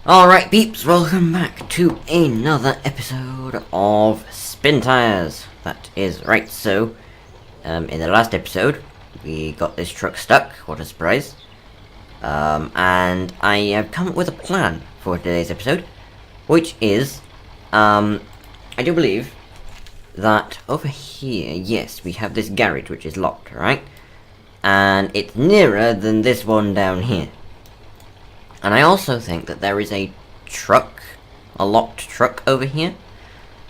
Alright peeps, welcome back to another episode of Spintires. That is right, so, in the last episode, we got this truck stuck, what a surprise. And I have come up with a plan for today's episode, which is, I do believe that over here, yes, we have this garage which is locked, right? And it's nearer than this one down here. And I also think that there is a truck, a locked truck over here.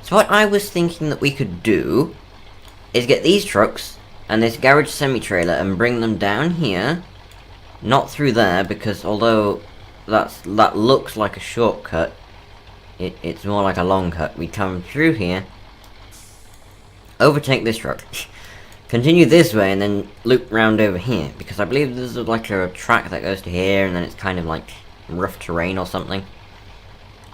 So what I was thinking that we could do is get these trucks and this garage semi-trailer and bring them down here. Not through there, because although that looks like a shortcut, it's more like a long cut. We come through here, overtake this truck, continue this way, and then loop round over here, because I believe there's like a track that goes to here, and then it's kind of like rough terrain or something.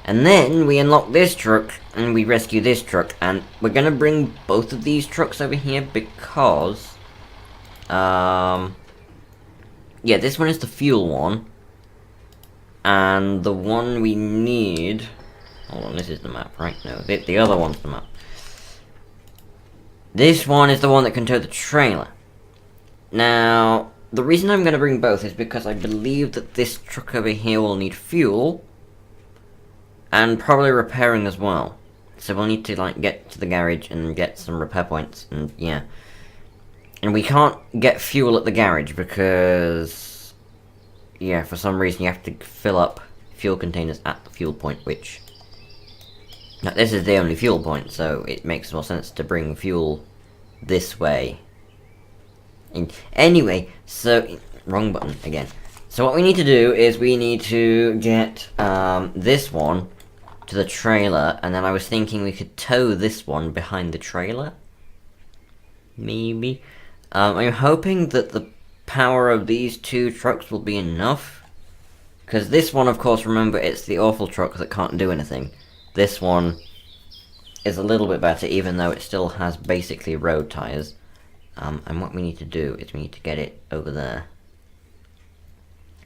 And then we unlock this truck, and we rescue this truck, and we're gonna bring both of these trucks over here because, yeah, this one is the fuel one, and the one we need, hold on, this is the map, right? No, the other one's the map. This one is the one that can tow the trailer. Now, the reason I'm going to bring both is because I believe that this truck over here will need fuel, and probably repairing as well. So we'll need to, like, get to the garage and get some repair points, and yeah. And we can't get fuel at the garage because, yeah, for some reason you have to fill up fuel containers at the fuel point, which... Now, this is the only fuel point, so it makes more sense to bring fuel this way. Anyway, so... Wrong button, again. So what we need to do is we need to get this one to the trailer, and then I was thinking we could tow this one behind the trailer? Maybe? I'm hoping that the power of these two trucks will be enough. Because this one, of course, remember, it's the awful truck that can't do anything. This one is a little bit better, even though it still has basically road tires. And what we need to do is we need to get it over there.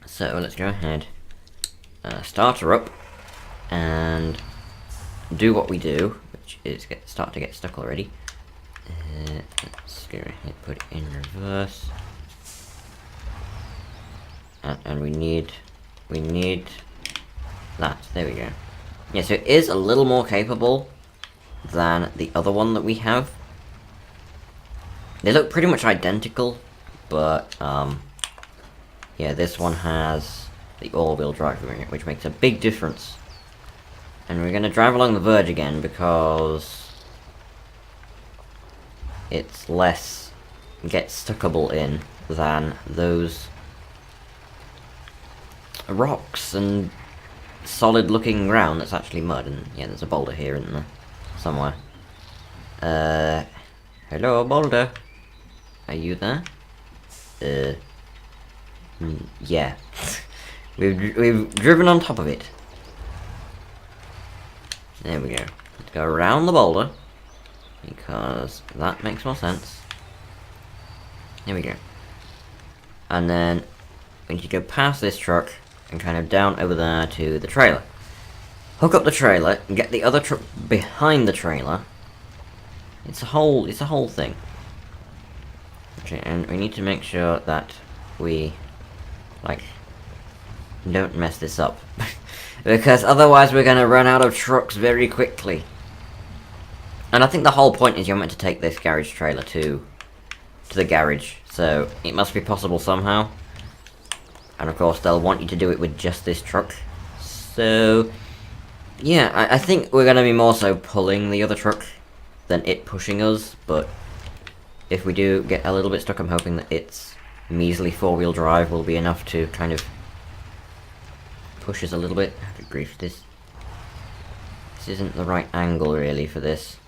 So let's go ahead, start her up, and do what we do, which is start to get stuck already. Let's go ahead, put it in reverse, and we need that. There we go. Yeah, so it is a little more capable than the other one that we have. They look pretty much identical, but, yeah, this one has the all-wheel drive in it, which makes a big difference. And we're going to drive along the verge again, because it's less get-stuckable in than those rocks and solid looking ground that's actually mud. And yeah, there's a boulder here, isn't there? Somewhere. Hello, boulder. Are you there? Yeah. we've driven on top of it. There we go. Let's go around the boulder, because that makes more sense. There we go. And then we need to go past this truck and kind of down over there to the trailer. Hook up the trailer and get the other truck behind the trailer. It's a whole thing. Okay, and we need to make sure that we, like, don't mess this up. Because otherwise we're gonna run out of trucks very quickly. And I think the whole point is you're meant to take this garage trailer to the garage. So it must be possible somehow. And of course they'll want you to do it with just this truck. So yeah, I think we're gonna be more so pulling the other truck than it pushing us, but if we do get a little bit stuck, I'm hoping that its measly four-wheel drive will be enough to kind of push us a little bit. Good grief, this isn't the right angle really for this.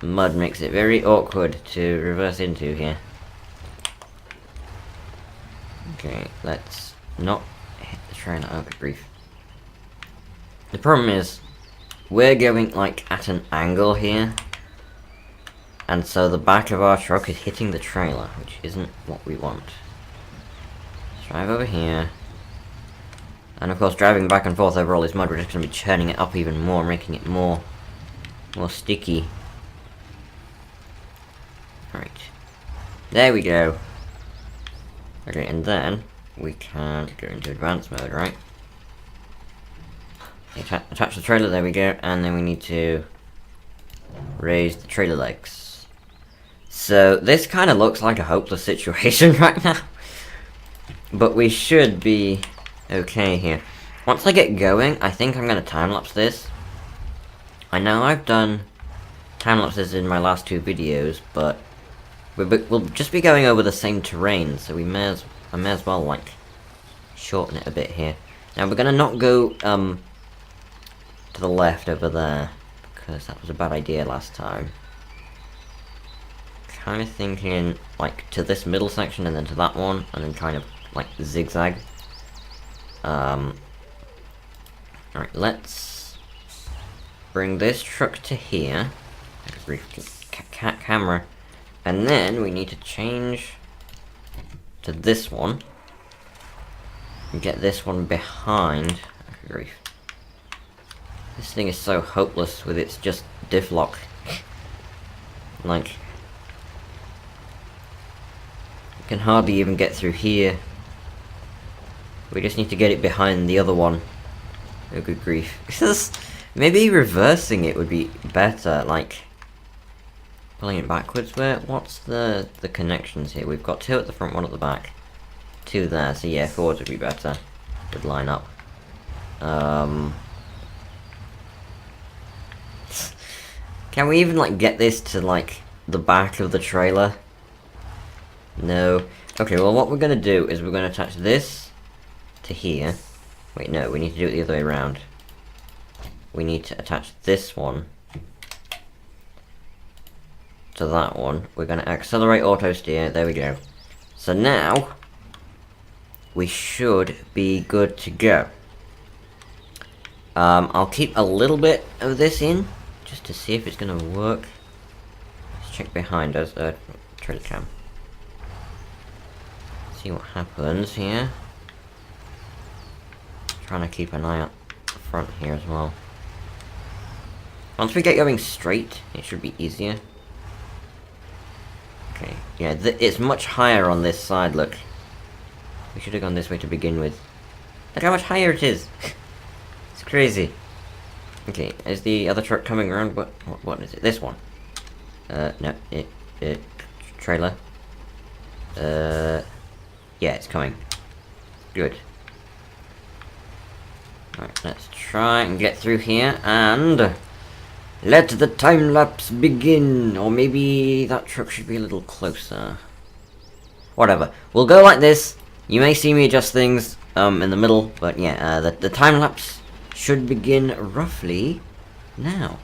Mud makes it very awkward to reverse into here. Okay, let's not hit the trailer. Oh, good grief. The problem is, we're going, like, at an angle here, and so the back of our truck is hitting the trailer, which isn't what we want. Let's drive over here. And of course, driving back and forth over all this mud, we're just going to be churning it up even more, making it more sticky. Right. There we go. Okay, and we can go into advanced mode, right? Attach the trailer, there we go, and then we need to raise the trailer legs. So, this kind of looks like a hopeless situation right now. But we should be okay here. Once I get going, I think I'm going to time-lapse this. I know I've done time-lapses in my last 2 videos, but we'll just be going over the same terrain, so I may as well, like, shorten it a bit here. Now, we're going to not go, to the left over there, because that was a bad idea last time. Kind of thinking, like, to this middle section, and then to that one, and then kind of, like, zigzag. Alright, let's bring this truck to here. Camera. And then we need to change to this one. And get this one behind. Grief. This thing is so hopeless with its just diff lock. Like, you can hardly even get through here. We just need to get it behind the other one. Oh, good grief. Maybe reversing it would be better, like pulling it backwards. What's the connections here? We've got 2 at the front, 1 at the back. 2 there, so yeah, forwards would be better. Would line up. Can we even, like, get this to, like, the back of the trailer? No. Okay, well, what we're gonna do is we're gonna attach this to here. Wait, no, we need to do it the other way around. We need to attach this one to that one. We're going to accelerate auto steer. There we go. So now we should be good to go. I'll keep a little bit of this in just to see if it's going to work. Let's check behind us. Trailer cam. See what happens here. Trying to keep an eye out the front here as well. Once we get going straight, it should be easier. Okay, yeah, it's much higher on this side, look. We should have gone this way to begin with. Look how much higher it is! It's crazy. Okay, is the other truck coming around? What is it? This one. No, trailer. Yeah, it's coming. Good. Alright, let's try and get through here, and let the time-lapse begin! Or maybe that truck should be a little closer. Whatever. We'll go like this. You may see me adjust things in the middle, but yeah, the time-lapse should begin roughly now.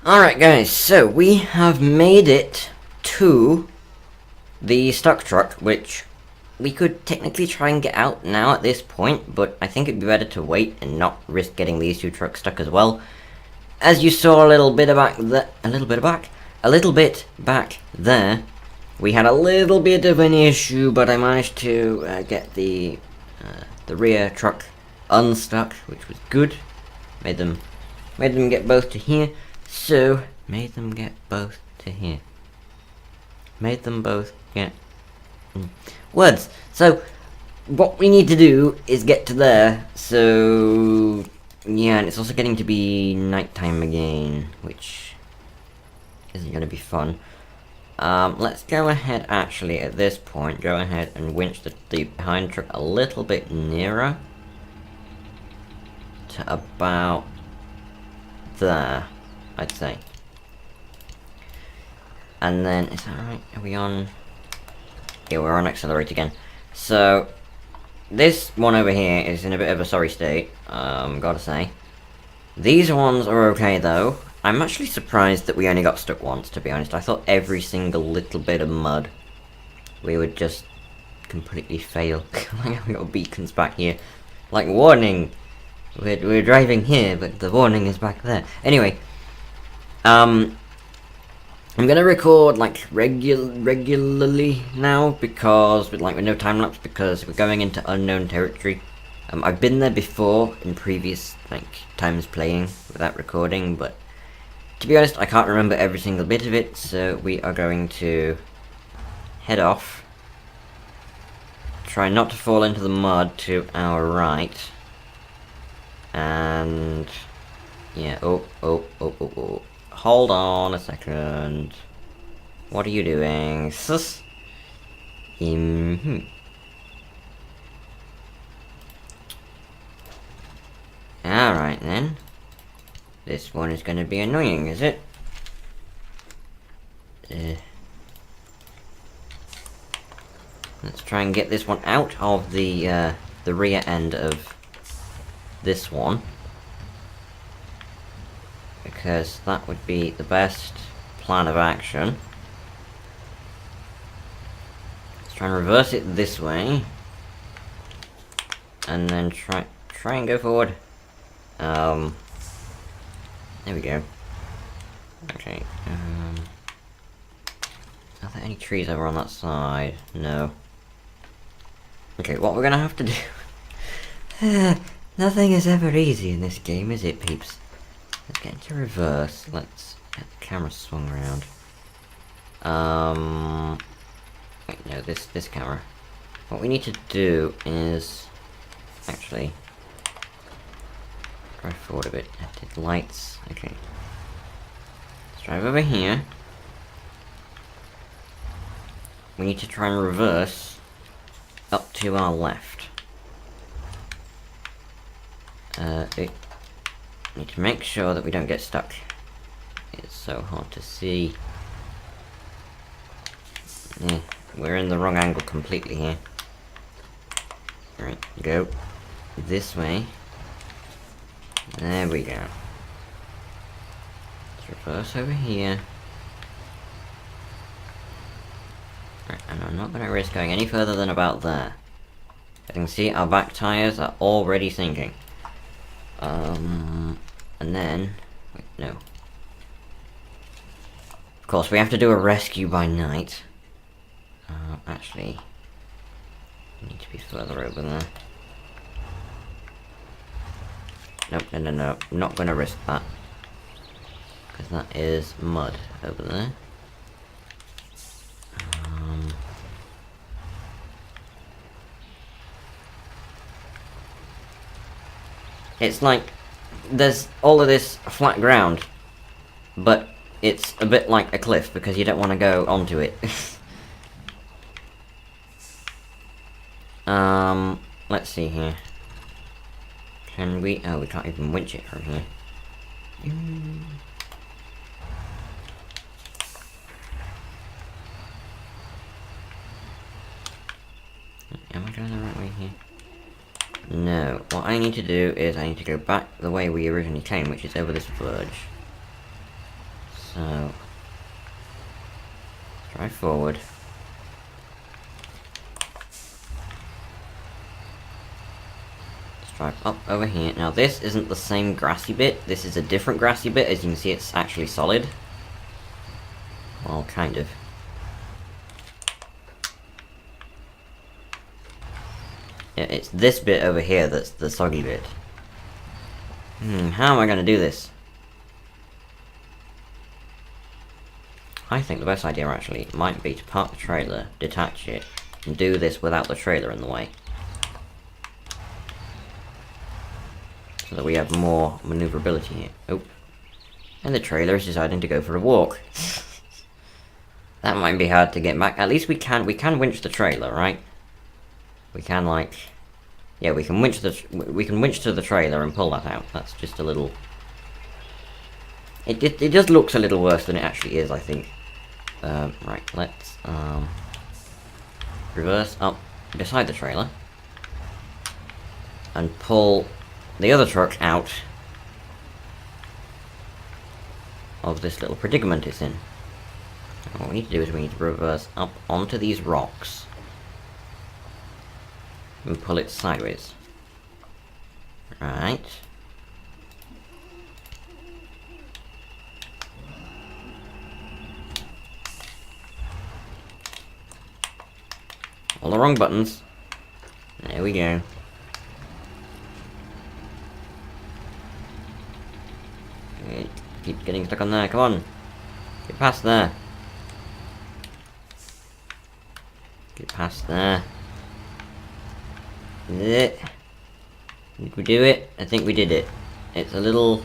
Alright guys, so we have made it to the stuck truck, which we could technically try and get out now at this point, but I think it'd be better to wait and not risk getting these two trucks stuck as well. As you saw a little bit back there, we had a little bit of an issue, but I managed to get the rear truck unstuck, which was good. Made them get both to here. So, made them get both to here. Made them both get... words. So, what we need to do is get to there. So, yeah, and it's also getting to be nighttime again, which isn't going to be fun. Let's go ahead, actually, at this point, go ahead and winch the behind truck a little bit nearer to about there, I'd say. And then, is that right? Are we on? Yeah, we're on accelerate again. So, this one over here is in a bit of a sorry state, gotta say. These ones are okay though. I'm actually surprised that we only got stuck once, to be honest. I thought every single little bit of mud we would just completely fail. Like, we got beacons back here. Like, warning! We're driving here, but the warning is back there. Anyway, I'm gonna record like regularly now because with no time lapse because we're going into unknown territory. I've been there before in previous times playing without recording, but to be honest, I can't remember every single bit of it. So we are going to head off. Try not to fall into the mud to our right. And yeah, oh, hold on a second. What are you doing? Sus. Alright then. This one is gonna be annoying, is it? Let's try and get this one out of the rear end of this one, because that would be the best plan of action. Let's try and reverse it this way, and then try and go forward. There we go. Okay. Are there any trees over on that side? No. Okay, what we're gonna have to do. Nothing is ever easy in this game, is it, peeps? Let's get into reverse. Let's get the camera swung around. Wait, no, this camera. What we need to do is actually drive forward a bit. Did lights? Okay. Let's drive over here. We need to try and reverse up to our left. Need to make sure that we don't get stuck. It's so hard to see. Yeah, we're in the wrong angle completely here. Right, go this way. There we go. Let's reverse over here. Right, and I'm not going to risk going any further than about there. I can see our back tires are already sinking. And then, wait, no. Of course, we have to do a rescue by night. Actually, we need to be further over there. Nope, no, I'm not gonna risk that. Because that is mud over there. It's like, there's all of this flat ground, but it's a bit like a cliff because you don't want to go onto it. Let's see here. Can we... oh, we can't even winch it from here. Am I going the right way here? No, what I need to do is I need to go back the way we originally came, which is over this verge. So, drive forward. Let's drive up over here. Now this isn't the same grassy bit, this is a different grassy bit. As you can see, it's actually solid. Well, kind of. Yeah, it's this bit over here that's the soggy bit. How am I going to do this? I think the best idea actually might be to park the trailer, detach it, and do this without the trailer in the way. So that we have more maneuverability here. Oh. And the trailer is deciding to go for a walk. That might be hard to get back. At least we can winch the trailer, right? We can like... Yeah, we can winch to the trailer and pull that out. That's just a little... It just looks a little worse than it actually is, I think. Right, let's reverse up beside the trailer and pull the other truck out of this little predicament it's in. And what we need to do is we need to reverse up onto these rocks and pull it sideways. Right. All the wrong buttons. There we go. Keep getting stuck on there, come on. Get past there. Get past there. Did we do it? I think we did it. It's a little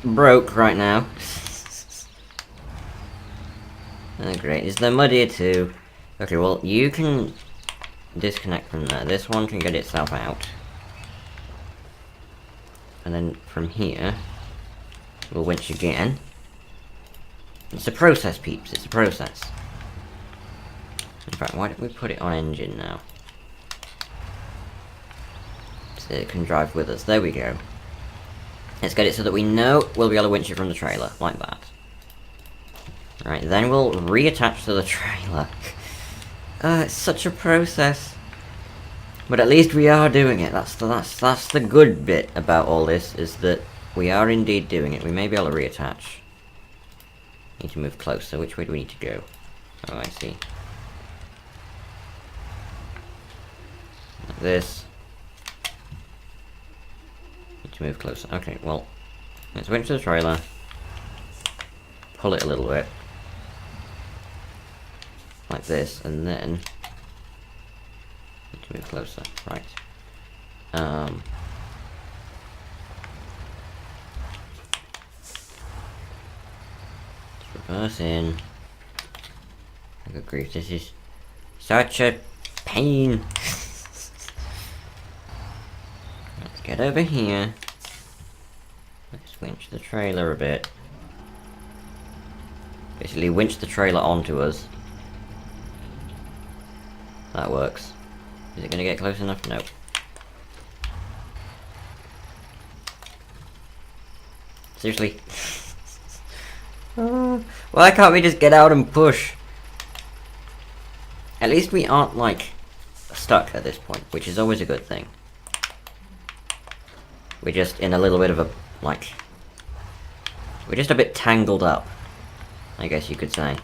broke right now. Oh great, is there mud here too? Okay, well you can disconnect from there. This one can get itself out. And then from here, we'll winch again. It's a process, peeps, it's a process. In fact, why don't we put it on engine now? So it can drive with us. There we go. Let's get it so that we know we'll be able to winch it from the trailer, like that. Right, then we'll reattach to the trailer. It's such a process. But at least we are doing it. That's the good bit about all this, is that we are indeed doing it. We may be able to reattach. Need to move closer. Which way do we need to go? Oh, I see. Like this. Need to move closer. Okay, well, let's winch to the trailer. Pull it a little bit. Like this, and then need to move closer. Right. Let's reverse in. Good grief, this is such a pain. Let's get over here. Let's winch the trailer a bit. Basically winch the trailer onto us. That works. Is it gonna get close enough? No. Seriously? Why can't we just get out and push? At least we aren't, like, stuck at this point, which is always a good thing. We're just in a little bit of a, like... We're just a bit tangled up, I guess you could say.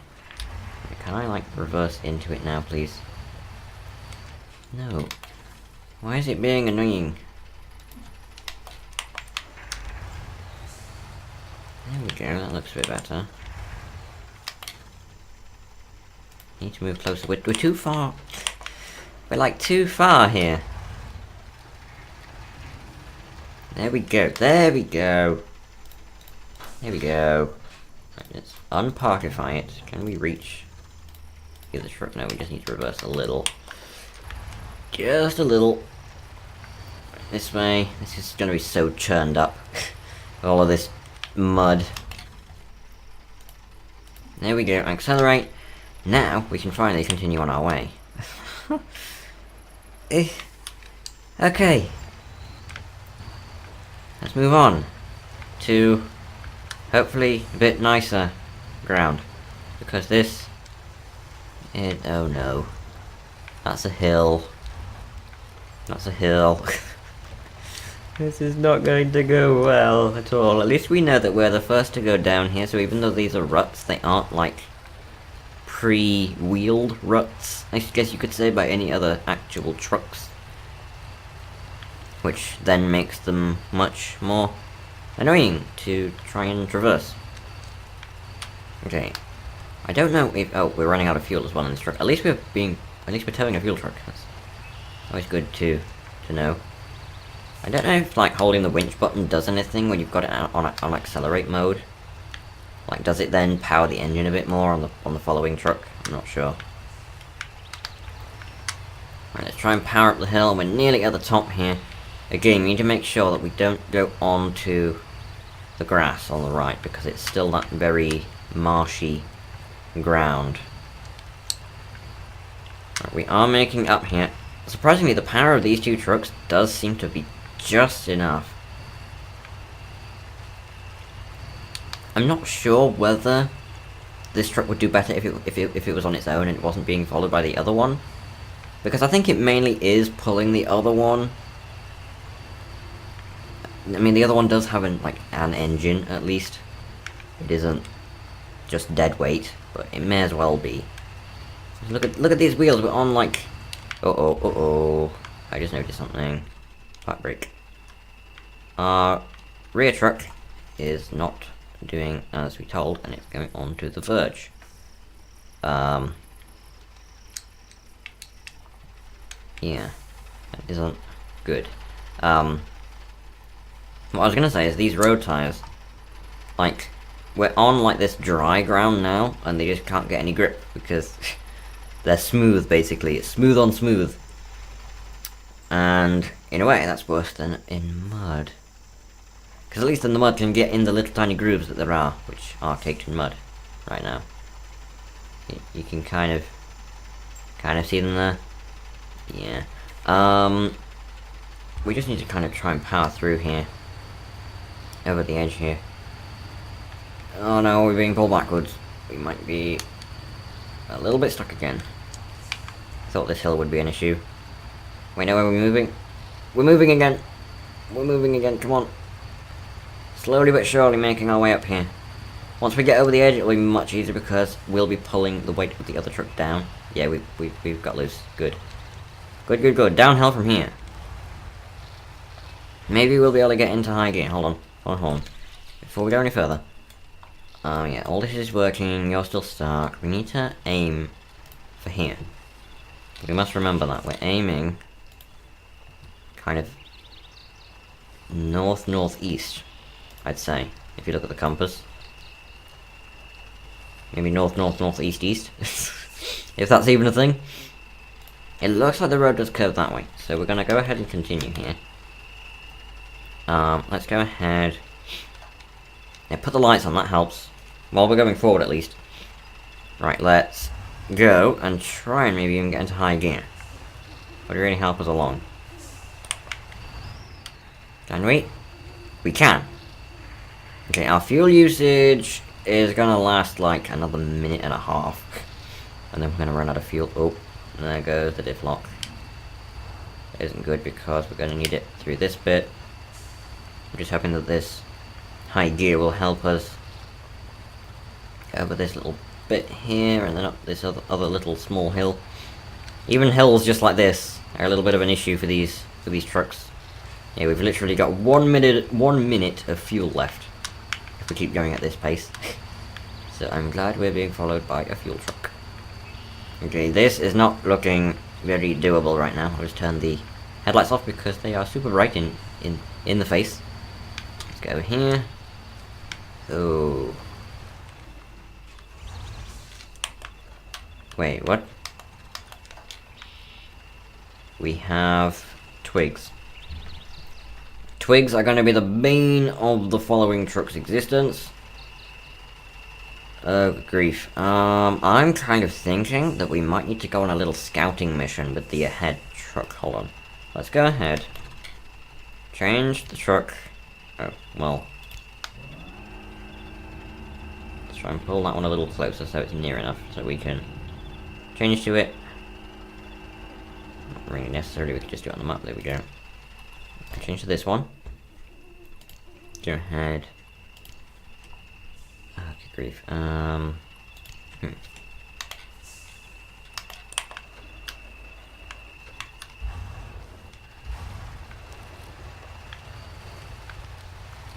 Can I, like, reverse into it now, please? No. Why is it being annoying? There we go, that looks a bit better. Need to move closer. We're too far. We're like too far here. There we go, there we go. There we go. Right, let's unparkify it. Can we reach the other truck? No, we just need to reverse a little. Just a little. This way. This is gonna be so churned up. All of this mud. There we go. Accelerate. Now we can finally continue on our way. Okay. Let's move on to Hopefully a bit nicer ground. Because this... oh no. That's a hill. That's a hill. This is not going to go well at all. At least we know that we're the first to go down here, so even though these are ruts, they aren't like pre-wheeled ruts, I guess you could say, by any other actual trucks. Which then makes them much more annoying to try and traverse. Okay. I don't know if... oh, we're running out of fuel as well in this truck. At least we're towing a fuel truck. That's always good to know. I don't know if, like, holding the winch button does anything when you've got it on accelerate mode. Like, does it then power the engine a bit more on the following truck? I'm not sure. Right, let's try and power up the hill. We're nearly at the top here. Again, we need to make sure that we don't go onto the grass on the right, because it's still that very marshy ground. Right, we are making up here. Surprisingly, the power of these two trucks does seem to be just enough. I'm not sure whether this truck would do better if it was on its own and it wasn't being followed by the other one, because I think it mainly is pulling the other one. I mean, the other one does have an engine, at least. It isn't just dead weight, but it may as well be. Look at these wheels. We're on like... uh-oh. I just noticed something. Park brake. Our rear truck is not doing as we told, and it's going on to the verge. Yeah. That isn't good. What I was gonna say is these road tires, like, we're on like this dry ground now, and they just can't get any grip because they're smooth, basically. It's smooth on smooth. And in a way, that's worse than in mud. Because at least in the mud can get in the little tiny grooves that there are, which are caked in mud right now. You can kind of see them there. Yeah. We just need to kind of try and power through here. Over the edge here. Oh no, we're being pulled backwards. We might be a little bit stuck again. Thought this hill would be an issue. Wait, no, are we moving? We're moving again! We're moving again, come on. Slowly but surely making our way up here. Once we get over the edge, it'll be much easier because we'll be pulling the weight of the other truck down. Yeah, we've got loose. Good. Good. Downhill from here. Maybe we'll be able to get into high gear. Hold on. Before we go any further. Oh yeah, all this is working. You're still stuck. We need to aim for here. We must remember that. We're aiming kind of northeast, I'd say, if you look at the compass. Maybe northeast, if that's even a thing. It looks like the road does curve that way, so we're gonna go ahead and continue here. Let's go ahead. Yeah, put the lights on, that helps. While we're going forward, at least. Right, let's go and try and maybe even get into high gear. Would really help us along. Can we? We can. Okay, our fuel usage is gonna last like another minute and a half. And then we're gonna run out of fuel. Oh, and there goes the diff lock. It isn't good because we're gonna need it through this bit. I'm just hoping that this high gear will help us over this little bit here and then up this other little small hill. Even hills just like this are a little bit of an issue for these trucks. Yeah, we've literally got 1 minute of fuel left if we keep going at this pace. So I'm glad we're being followed by a fuel truck. Okay, this is not looking very doable right now. I'll just turn the headlights off because they are super bright in the face. Let's go here. Oh. Wait, what? We have twigs. Twigs are going to be the bane of the following truck's existence. Oh, grief. I'm kind of thinking that we might need to go on a little scouting mission with the ahead truck. Hold on. Let's go ahead. Change the truck. Oh, well. try and pull that one a little closer so it's near enough so we can change to it. Not really necessary, we can just do it on the map. There we go. Change to this one. Go ahead. Oh, good grief.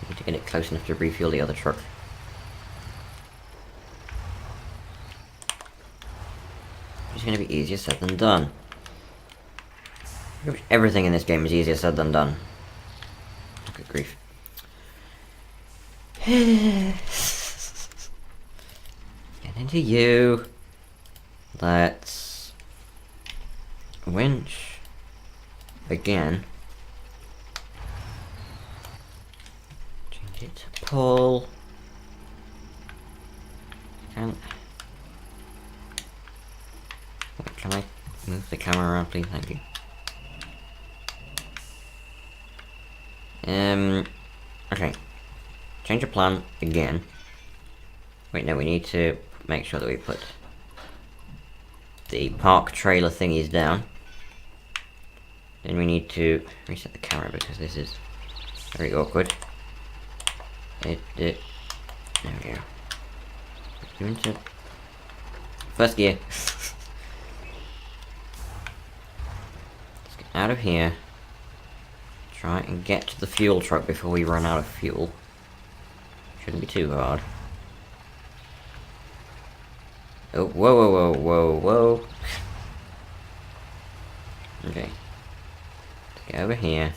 Need to get it close enough to refuel the other truck. It's going to be easier said than done. Pretty much everything in this game is easier said than done. Good grief. Get into you. Let's winch again. Change it to pull. Can I move the camera around, please? Thank you. Okay. Change of plan again. Wait, no, we need to make sure that we put the park trailer thingies down. Then we need to reset the camera because this is very awkward. There we go. Go into first gear. Let's get out of here. Try and get to the fuel truck before we run out of fuel. Shouldn't be too hard. Oh, whoa, whoa, whoa, whoa, whoa. Okay. Let's get over here.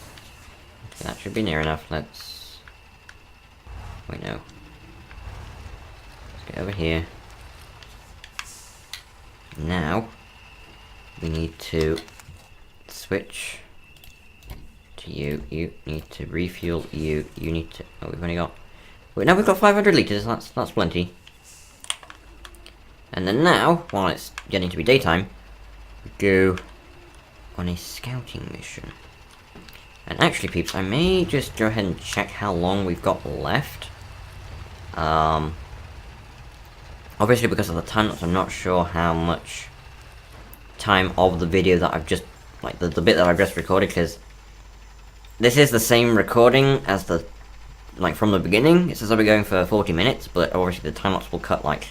Okay, that should be near enough. Let's... Wait, no. Let's get over here. Now, we need to switch to you. You need to refuel. You need to... Oh, we've only got... Wait, now we've got 500 litres. That's plenty. And then now, while it's getting to be daytime, we go on a scouting mission. And actually, peeps, I may just go ahead and check how long we've got left. Obviously, because of the time lapse, I'm not sure how much time of the video that I've just, like, the bit that I've just recorded, because this is the same recording as the, like, from the beginning. It says I'll be going for 40 minutes, but obviously the time lapse will cut, like,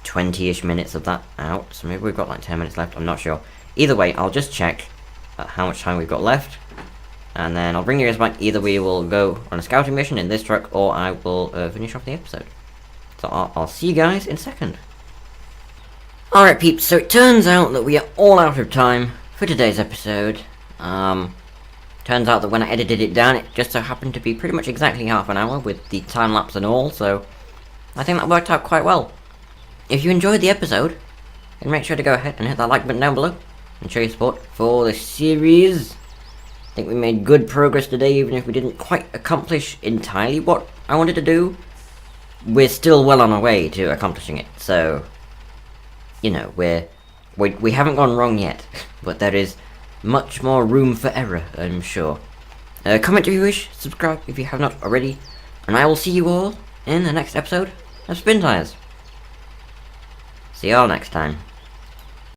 20-ish minutes of that out, so maybe we've got like 10 minutes left, I'm not sure. Either way, I'll just check how much time we've got left, and then I'll bring you guys back. Either we will go on a scouting mission in this truck, or I will finish off the episode. So I'll see you guys in a second. Alright peeps, so it turns out that we are all out of time for today's episode. Turns out that when I edited it down, it just so happened to be pretty much exactly half an hour with the time lapse and all, so I think that worked out quite well. If you enjoyed the episode, then make sure to go ahead and hit that like button down below and show your support for the series. I think we made good progress today, even if we didn't quite accomplish entirely what I wanted to do. We're still well on our way to accomplishing it, so, you know, we haven't gone wrong yet, but there is much more room for error, I'm sure. Comment if you wish, subscribe if you have not already, and I will see you all in the next episode of Spintires. See y'all next time.